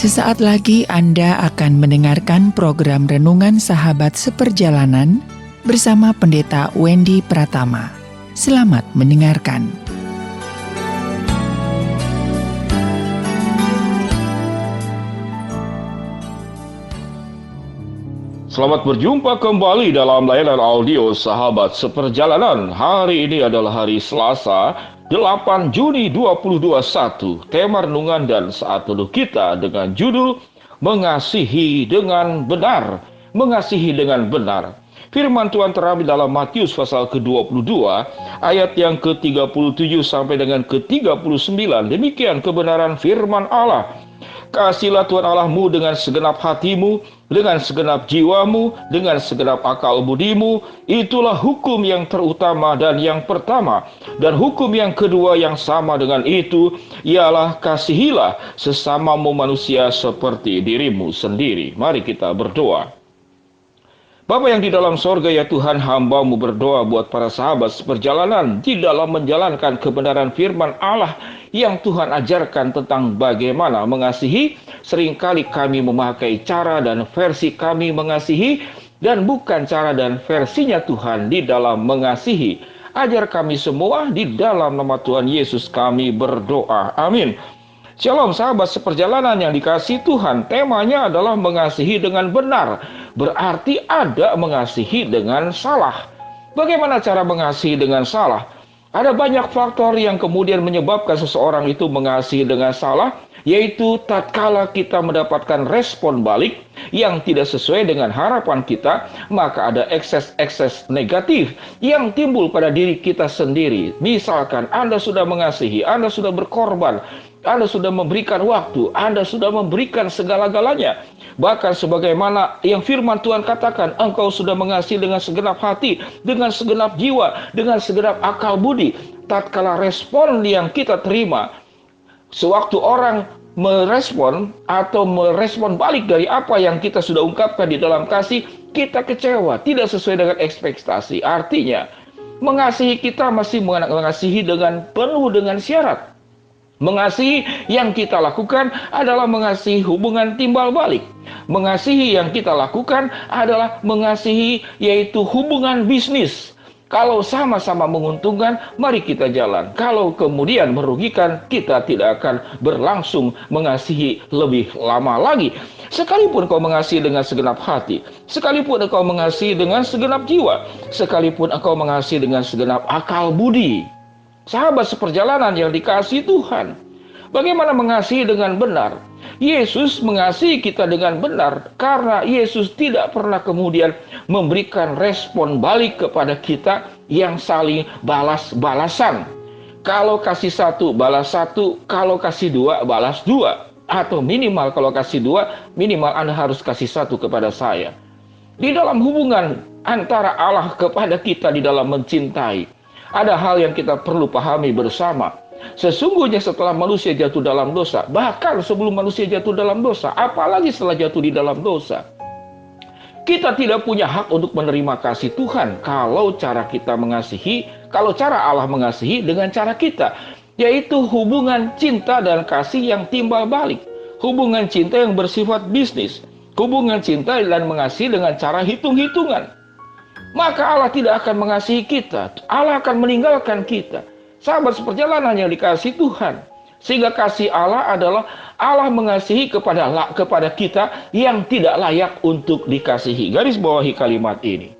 Sesaat lagi Anda akan mendengarkan program Renungan Sahabat Seperjalanan bersama Pendeta Wendy Pratama. Selamat mendengarkan. Selamat berjumpa kembali dalam layanan audio Sahabat Seperjalanan. Hari ini adalah hari Selasa, 8 Juni 2021. Tema renungan dan saat teduh kita dengan judul Mengasihi dengan Benar. Mengasihi dengan benar. Firman Tuhan terambil dalam Matius pasal ke-22, ayat yang ke-37 sampai dengan ke-39. Demikian kebenaran firman Allah. Kasihilah Tuhan Allahmu dengan segenap hatimu, dengan segenap jiwamu, dengan segenap akal budimu. Itulah hukum yang terutama dan yang pertama. Dan hukum yang kedua yang sama dengan itu, ialah kasihilah sesamamu manusia seperti dirimu sendiri. Mari kita berdoa. Bapa yang di dalam sorga, ya Tuhan, hamba-Mu berdoa buat para sahabat seperjalanan di dalam menjalankan kebenaran firman Allah yang Tuhan ajarkan tentang bagaimana mengasihi. Seringkali kami memakai cara dan versi kami mengasihi dan bukan cara dan versinya Tuhan di dalam mengasihi. Ajar kami semua di dalam nama Tuhan Yesus kami berdoa. Amin. Shalom sahabat seperjalanan yang dikasihi Tuhan. Temanya adalah mengasihi dengan benar. Berarti ada mengasihi dengan salah. Bagaimana cara mengasihi dengan salah? Ada banyak faktor yang kemudian menyebabkan seseorang itu mengasihi dengan salah, yaitu tatkala kita mendapatkan respon balik yang tidak sesuai dengan harapan kita, maka ada ekses-ekses negatif yang timbul pada diri kita sendiri. Misalkan Anda sudah mengasihi, Anda sudah berkorban, Anda sudah memberikan waktu, Anda sudah memberikan segala-galanya. Bahkan sebagaimana yang firman Tuhan katakan, engkau sudah mengasihi dengan segenap hati, dengan segenap jiwa, dengan segenap akal budi. Tatkala respon yang kita terima, sewaktu orang merespon atau merespon balik dari apa yang kita sudah ungkapkan di dalam kasih, kita kecewa, tidak sesuai dengan ekspektasi. Artinya, mengasihi kita masih mengasihi dengan penuh dengan syarat. Mengasihi yang kita lakukan adalah mengasihi hubungan timbal balik. Mengasihi yang kita lakukan adalah mengasihi yaitu hubungan bisnis. Kalau sama-sama menguntungkan, mari kita jalan. Kalau kemudian merugikan, kita tidak akan berlangsung mengasihi lebih lama lagi. Sekalipun kau mengasihi dengan segenap hati, sekalipun engkau mengasihi dengan segenap jiwa, sekalipun engkau mengasihi dengan segenap akal budi. Sahabat seperjalanan yang dikasihi Tuhan, bagaimana mengasihi dengan benar? Yesus mengasihi kita dengan benar karena Yesus tidak pernah kemudian memberikan respon balik kepada kita yang saling balas-balasan. Kalau kasih satu, balas satu. Kalau kasih dua, balas dua. Atau minimal kalau kasih dua, minimal Anda harus kasih satu kepada saya. Di dalam hubungan antara Allah kepada kita di dalam mencintai, ada hal yang kita perlu pahami bersama. Sesungguhnya setelah manusia jatuh dalam dosa, bahkan sebelum manusia jatuh dalam dosa, apalagi setelah jatuh di dalam dosa, kita tidak punya hak untuk menerima kasih Tuhan kalau cara kita mengasihi, kalau cara Allah mengasihi dengan cara kita, yaitu hubungan cinta dan kasih yang timbal balik, hubungan cinta yang bersifat bisnis, hubungan cinta dan mengasihi dengan cara hitung-hitungan. Maka Allah tidak akan mengasihi kita. Allah akan meninggalkan kita. Sahabat seperjalanan yang dikasihi Tuhan. Sehingga kasih Allah adalah Allah mengasihi kepada kita yang tidak layak untuk dikasihi. Garis bawahi kalimat ini.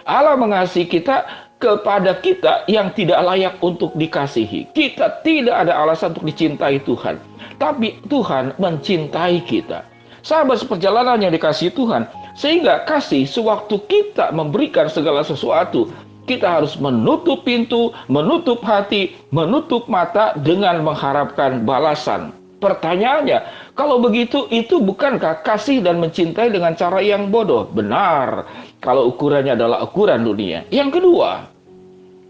Allah mengasihi kita kepada kita yang tidak layak untuk dikasihi. Kita tidak ada alasan untuk dicintai Tuhan. Tapi Tuhan mencintai kita. Sahabat seperjalanan yang dikasihi Tuhan, sehingga kasih sewaktu kita memberikan segala sesuatu, kita harus menutup pintu, menutup hati, menutup mata dengan mengharapkan balasan. Pertanyaannya, kalau begitu itu bukankah kasih dan mencintai dengan cara yang bodoh? Benar, kalau ukurannya adalah ukuran dunia. Yang kedua,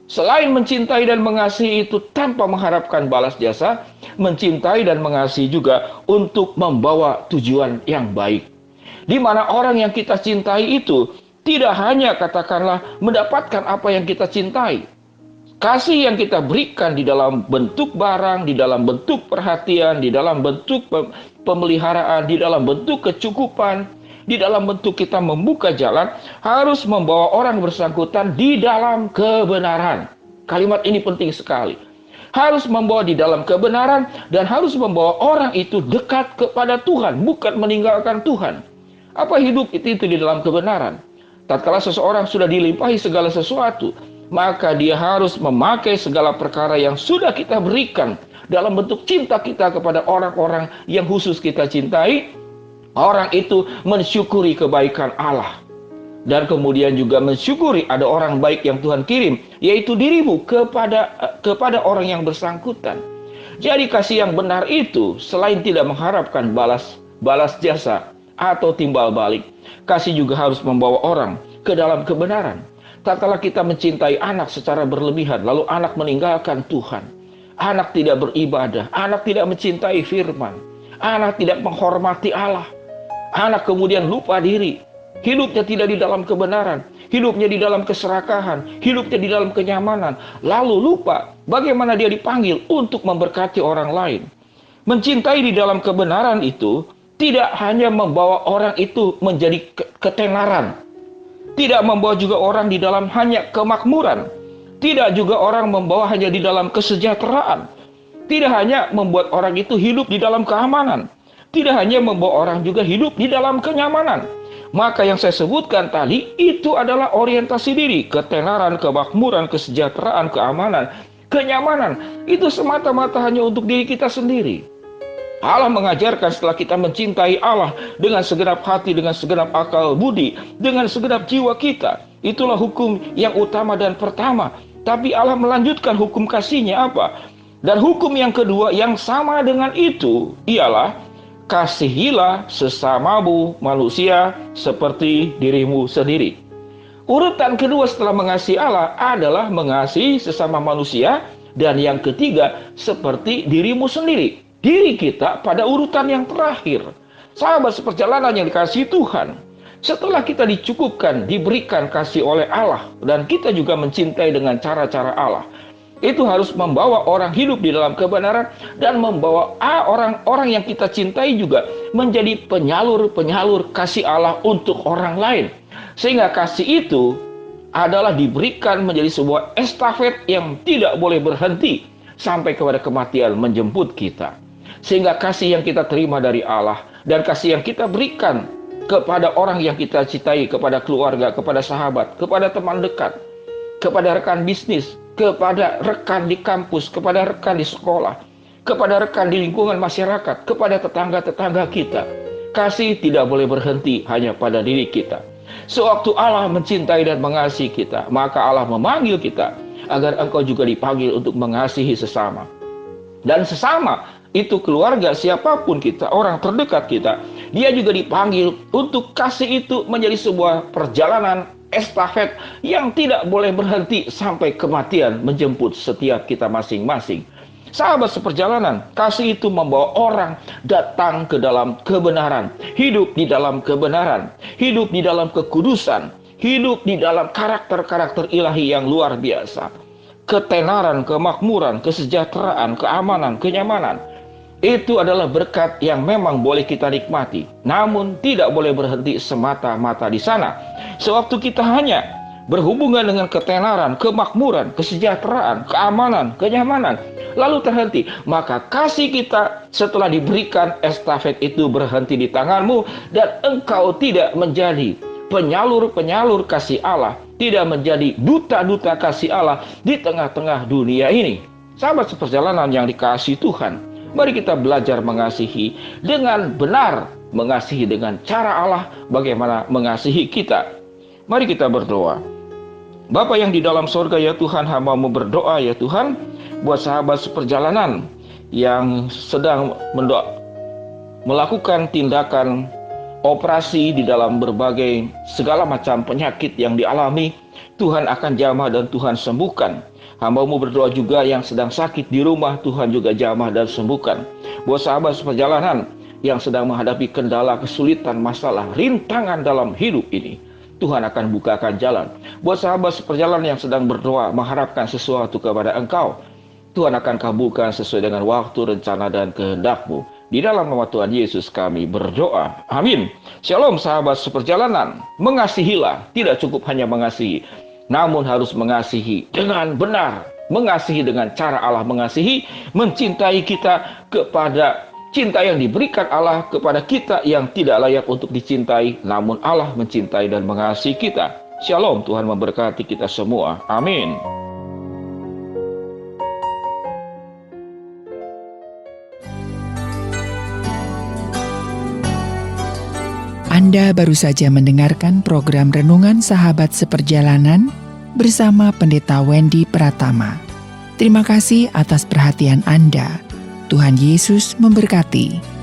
selain mencintai dan mengasihi itu tanpa mengharapkan balas jasa, mencintai dan mengasihi juga untuk membawa tujuan yang baik. Di mana orang yang kita cintai itu tidak hanya katakanlah mendapatkan apa yang kita cintai, Kasih yang kita berikan di dalam bentuk barang, di dalam bentuk perhatian, di dalam bentuk pemeliharaan, di dalam bentuk kecukupan, di dalam bentuk kita membuka jalan, harus membawa orang bersangkutan di dalam kebenaran. Kalimat ini penting sekali. Harus membawa di dalam kebenaran dan harus membawa orang itu dekat kepada Tuhan, bukan meninggalkan Tuhan. Apa hidup itu di dalam kebenaran? Tatkala seseorang sudah dilimpahi segala sesuatu, maka dia harus memakai segala perkara yang sudah kita berikan dalam bentuk cinta kita kepada orang-orang yang khusus kita cintai. Orang itu mensyukuri kebaikan Allah. Dan kemudian juga mensyukuri ada orang baik yang Tuhan kirim, yaitu dirimu kepada orang yang bersangkutan. Jadi kasih yang benar itu selain tidak mengharapkan balas jasa atau timbal balik, kasih juga harus membawa orang ke dalam kebenaran. Tatkala kita mencintai anak secara berlebihan, lalu anak meninggalkan Tuhan, anak tidak beribadah, anak tidak mencintai firman, anak tidak menghormati Allah, anak kemudian lupa diri, hidupnya tidak di dalam kebenaran, hidupnya di dalam keserakahan, hidupnya di dalam kenyamanan, lalu lupa bagaimana dia dipanggil untuk memberkati orang lain. Mencintai di dalam kebenaran itu tidak hanya membawa orang itu menjadi ketenaran, tidak membawa juga orang di dalam hanya kemakmuran, tidak juga orang membawa hanya di dalam kesejahteraan, tidak hanya membuat orang itu hidup di dalam keamanan, tidak hanya membawa orang juga hidup di dalam kenyamanan. Maka yang saya sebutkan tadi itu adalah orientasi diri, ketenaran, kemakmuran, kesejahteraan, keamanan, kenyamanan. Itu semata-mata hanya untuk diri kita sendiri. Allah mengajarkan setelah kita mencintai Allah dengan segenap hati, dengan segenap akal budi, dengan segenap jiwa kita. Itulah hukum yang utama dan pertama. Tapi Allah melanjutkan hukum kasihnya apa? Dan hukum yang kedua yang sama dengan itu ialah kasihilah sesamamu manusia seperti dirimu sendiri. Urutan kedua setelah mengasihi Allah adalah mengasihi sesama manusia. Dan yang ketiga seperti dirimu sendiri. Diri kita pada urutan yang terakhir. Sahabat seperjalanan yang dikasihi Tuhan, setelah kita dicukupkan, diberikan kasih oleh Allah, dan kita juga mencintai dengan cara-cara Allah, itu harus membawa orang hidup di dalam kebenaran dan membawa orang-orang yang kita cintai juga menjadi penyalur-penyalur kasih Allah untuk orang lain. Sehingga kasih itu adalah diberikan menjadi sebuah estafet yang tidak boleh berhenti sampai kepada kematian menjemput kita. Sehingga kasih yang kita terima dari Allah dan kasih yang kita berikan kepada orang yang kita cintai, kepada keluarga, kepada sahabat, kepada teman dekat, kepada rekan bisnis, kepada rekan di kampus, kepada rekan di sekolah, kepada rekan di lingkungan masyarakat, kepada tetangga-tetangga kita. Kasih tidak boleh berhenti hanya pada diri kita. Sewaktu Allah mencintai dan mengasihi kita, maka Allah memanggil kita agar engkau juga dipanggil untuk mengasihi sesama. Dan sesama itu keluarga, siapapun kita, orang terdekat kita, dia juga dipanggil untuk kasih itu menjadi sebuah perjalanan estafet yang tidak boleh berhenti sampai kematian menjemput setiap kita masing-masing. Sahabat seperjalanan, kasih itu membawa orang datang ke dalam kebenaran, hidup di dalam kebenaran, hidup di dalam kekudusan, hidup di dalam karakter-karakter ilahi yang luar biasa. Ketenaran, kemakmuran, kesejahteraan, keamanan, kenyamanan. Itu adalah berkat yang memang boleh kita nikmati, namun tidak boleh berhenti semata-mata di sana. Sewaktu kita hanya berhubungan dengan ketenaran, kemakmuran, kesejahteraan, keamanan, kenyamanan, lalu terhenti, maka kasih kita setelah diberikan estafet itu berhenti di tanganmu, dan engkau tidak menjadi penyalur-penyalur kasih Allah, tidak menjadi duta-duta kasih Allah di tengah-tengah dunia ini. Sahabat seperjalanan yang dikasihi Tuhan, mari kita belajar mengasihi dengan benar, mengasihi dengan cara Allah, bagaimana mengasihi kita. Mari kita berdoa. Bapa yang di dalam sorga, ya Tuhan, hamba-Mu berdoa, ya Tuhan, buat sahabat seperjalanan yang sedang melakukan tindakan operasi di dalam berbagai segala macam penyakit yang dialami. Tuhan akan jamah dan Tuhan sembuhkan. Hamba-Mu berdoa juga yang sedang sakit di rumah, Tuhan juga jamah dan sembuhkan. Buat sahabat seperjalanan yang sedang menghadapi kendala, kesulitan, masalah, rintangan dalam hidup ini, Tuhan akan bukakan jalan. Buat sahabat seperjalanan yang sedang berdoa, mengharapkan sesuatu kepada Engkau, Tuhan akan kabulkan sesuai dengan waktu, rencana, dan kehendak-Mu. Di dalam nama Tuhan Yesus kami berdoa. Amin. Shalom sahabat seperjalanan. Mengasihilah, tidak cukup hanya mengasihi, namun harus mengasihi dengan benar. Mengasihi dengan cara Allah mengasihi, mencintai kita kepada cinta yang diberikan Allah kepada kita yang tidak layak untuk dicintai, namun Allah mencintai dan mengasihi kita. Shalom, Tuhan memberkati kita semua. Amin. Anda baru saja mendengarkan program Renungan Sahabat Seperjalanan bersama Pendeta Wendy Pratama. Terima kasih atas perhatian Anda. Tuhan Yesus memberkati.